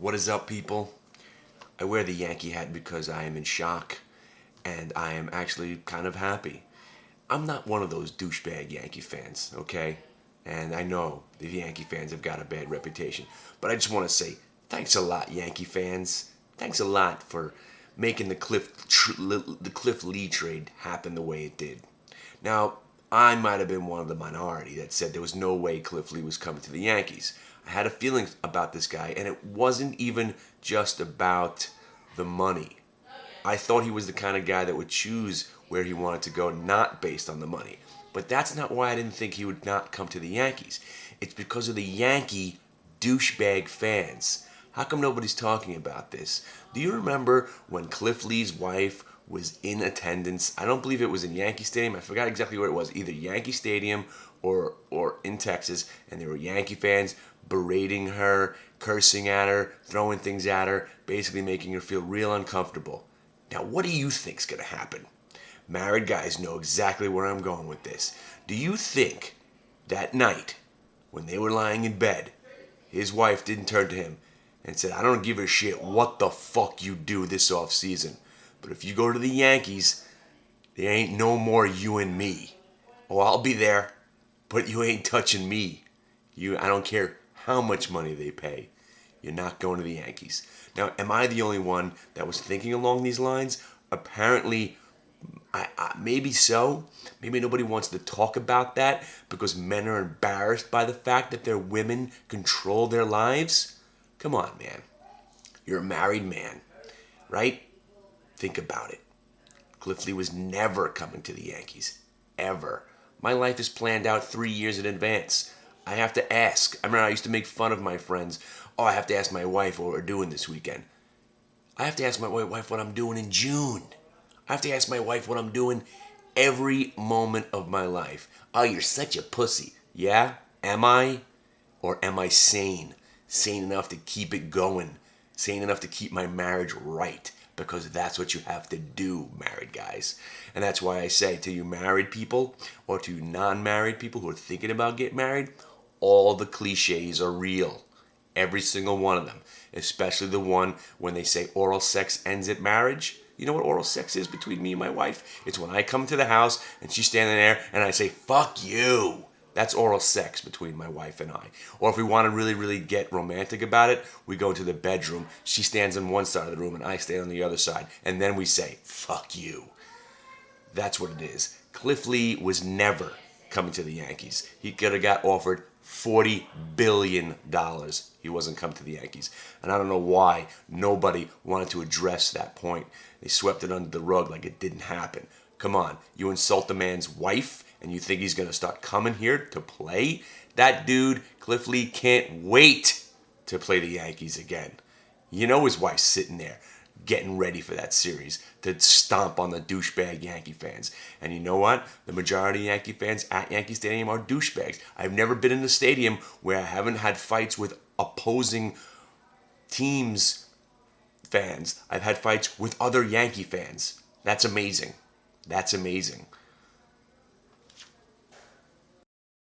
What is up, people? I wear the Yankee hat because I am in shock, and I am actually kind of happy. I'm not one of those douchebag Yankee fans, okay? And I know the Yankee fans have got a bad reputation, but I just want to say thanks a lot, Yankee fans. Thanks a lot for making the Cliff Lee trade happen the way it did. Now, I might have been one of the minority that said there was no way Cliff Lee was coming to the Yankees. I had a feeling about this guy, and it wasn't even just about the money. I thought he was the kind of guy that would choose where he wanted to go, not based on the money. But that's not why I didn't think he would not come to the Yankees. It's because of the Yankee douchebag fans. How come nobody's talking about this? Do you remember when Cliff Lee's wife was in attendance? I don't believe it was in Yankee Stadium. I forgot exactly where it was. Either Yankee Stadium or in Texas. And there were Yankee fans berating her, cursing at her, throwing things at her, basically making her feel real uncomfortable. Now, what do you think's going to happen? Married guys know exactly where I'm going with this. Do you think that night, when they were lying in bed, his wife didn't turn to him and said, "I don't give a shit what the fuck you do this off season, but if you go to the Yankees, there ain't no more you and me. Oh, I'll be there, but you ain't touching me. I don't care how much money they pay. You're not going to the Yankees." Now, am I the only one that was thinking along these lines? Apparently, maybe so. Maybe nobody wants to talk about that because men are embarrassed by the fact that their women control their lives. Come on, man. You're a married man, right? Think about it. Cliff Lee was never coming to the Yankees. Ever. My life is planned out 3 years in advance. I have to ask. I remember I used to make fun of my friends. Oh, I have to ask my wife what we're doing this weekend. I have to ask my wife what I'm doing in June. I have to ask my wife what I'm doing every moment of my life. Oh, you're such a pussy. Yeah? Am I? Or am I sane? Sane enough to keep it going. Sane enough to keep my marriage right. Because that's what you have to do, married guys. And that's why I say to you married people or to you non-married people who are thinking about getting married, all the cliches are real. Every single one of them. Especially the one when they say oral sex ends at marriage. You know what oral sex is between me and my wife? It's when I come to the house and she's standing there and I say, "Fuck you." That's oral sex between my wife and I. Or if we want to really, really get romantic about it, we go into the bedroom. She stands on one side of the room and I stand on the other side. And then we say, "Fuck you." That's what it is. Cliff Lee was never coming to the Yankees. He could have got offered $40 billion. He wasn't coming to the Yankees. And I don't know why nobody wanted to address that point. They swept it under the rug like it didn't happen. Come on, you insult the man's wife and you think he's going to start coming here to play? That dude, Cliff Lee, can't wait to play the Yankees again. You know his wife's sitting there getting ready for that series to stomp on the douchebag Yankee fans. And you know what? The majority of Yankee fans at Yankee Stadium are douchebags. I've never been in a stadium where I haven't had fights with opposing teams' fans. I've had fights with other Yankee fans. That's amazing. That's amazing.